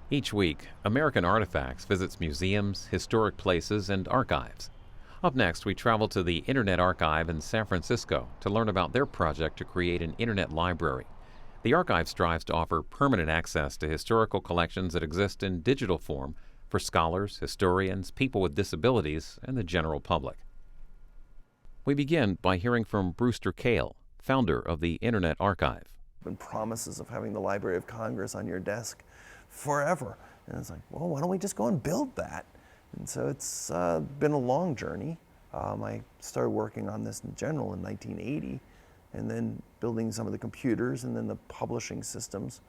Each week, American Artifacts visits museums, historic places, and archives. Up next, we travel to the Internet Archive in San Francisco to learn about their project to create an Internet library. The archive strives to offer permanent access to historical collections that exist in digital form for scholars, historians, people with disabilities, and the general public. We begin by hearing from Brewster Kahle, founder of the Internet Archive. Been promises of having the Library of Congress on your desk forever. And it's like, well, why don't we just go and build that? And so it's been a long journey. I started working on this in general in 1980, and then building some of the computers and then the publishing systems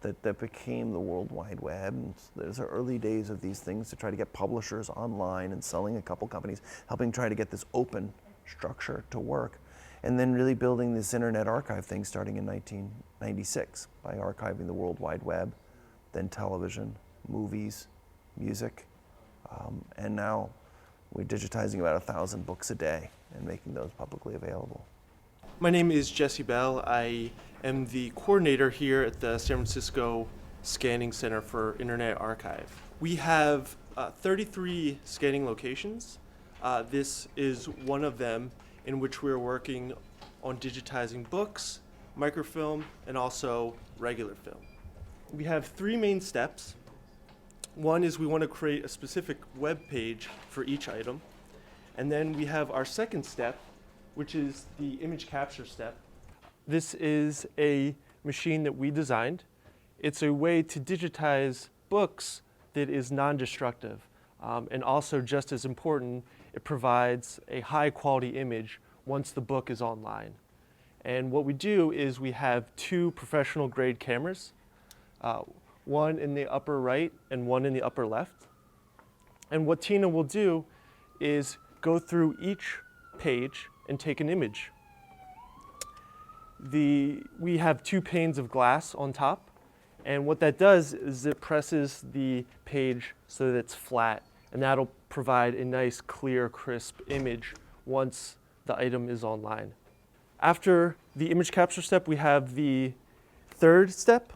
that became the World Wide Web. And there's the early days of these things to try to get publishers online and selling a couple companies, helping try to get this open structure to work. And then really building this Internet Archive thing starting in 1996 by archiving the World Wide Web, then television, movies, music, and now we're digitizing about 1,000 books a day and making those publicly available. My name is Jesse Bell. I am the coordinator here at the San Francisco Scanning Center for Internet Archive. We have 33 scanning locations. This is one of them in which we're working on digitizing books, microfilm, and also regular film. We have three main steps. One is we want to create a specific web page for each item. And then we have our second step, which is the image capture step. This is a machine that we designed. It's a way to digitize books that is non-destructive. And also, just as important, it provides a high quality image once the book is online. And what we do is we have two professional grade cameras, one in the upper right and one in the upper left. And what Tina will do is go through each page and take an image. We have two panes of glass on top, and what that does is it presses the page so that it's flat, and that'll provide a nice, clear, crisp image once the item is online. After the image capture step, we have the third step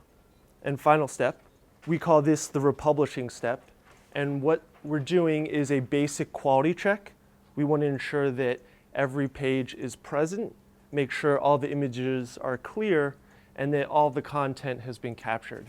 and final step. We call this the republishing step, and what we're doing is a basic quality check. We want to ensure that every page is present, make sure all the images are clear, and that all the content has been captured.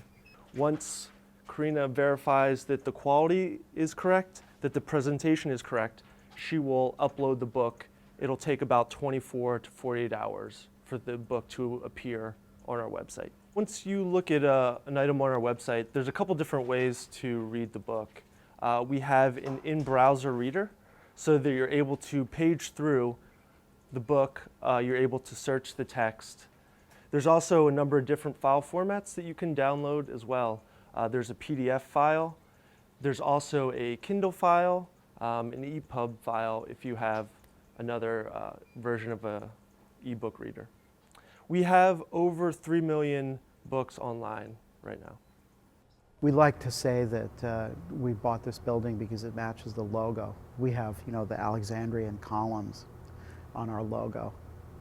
Once Karina verifies that the quality is correct, that the presentation is correct, she will upload the book. It'll take about 24 to 48 hours for the book to appear on our website. Once you look at an item on our website, there's a couple different ways to read the book. We have an in-browser reader, so that you're able to page through the book, you're able to search the text. There's also a number of different file formats that you can download as well. There's a PDF file, there's also a Kindle file, an EPUB file if you have another version of an ebook reader. We have over 3 million books online right now. We like to say that we bought this building because it matches the logo. We have, the Alexandrian columns on our logo,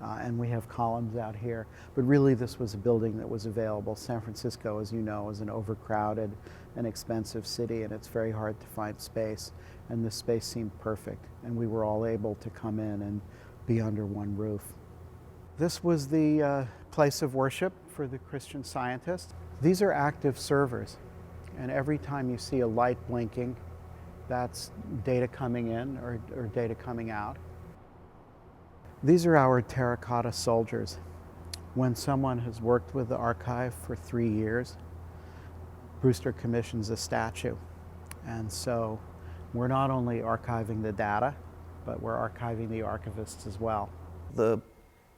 and we have columns out here. But really, this was a building that was available. San Francisco, as you know, is an overcrowded and expensive city, and it's very hard to find space. And this space seemed perfect, and we were all able to come in and be under one roof. This was the place of worship for the Christian Scientist. These are active servers. And every time you see a light blinking, that's data coming in or data coming out. These are our terracotta soldiers. When someone has worked with the archive for 3 years, Brewster commissions a statue. And so we're not only archiving the data, but we're archiving the archivists as well. The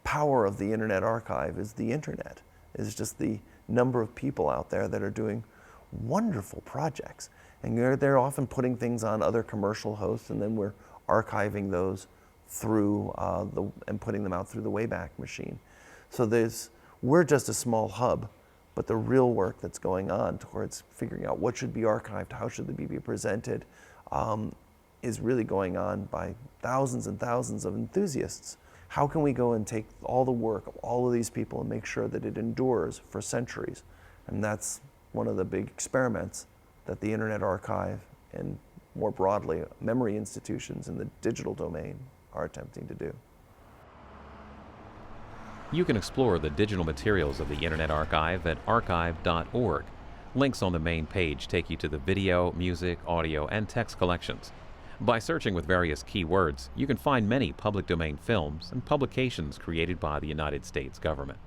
power of the Internet Archive is the internet, is just the number of people out there that are doing wonderful projects. And they're often putting things on other commercial hosts, and then we're archiving those through and putting them out through the Wayback Machine. So we're just a small hub, but the real work that's going on towards figuring out what should be archived, how should they be presented, is really going on by thousands and thousands of enthusiasts. How can we go and take all the work of all of these people and make sure that it endures for centuries? And that's one of the big experiments that the Internet Archive and more broadly memory institutions in the digital domain are attempting to do. You can explore the digital materials of the Internet Archive at archive.org. Links on the main page take you to the video, music, audio, and text collections. By searching with various keywords, you can find many public domain films and publications created by the United States government.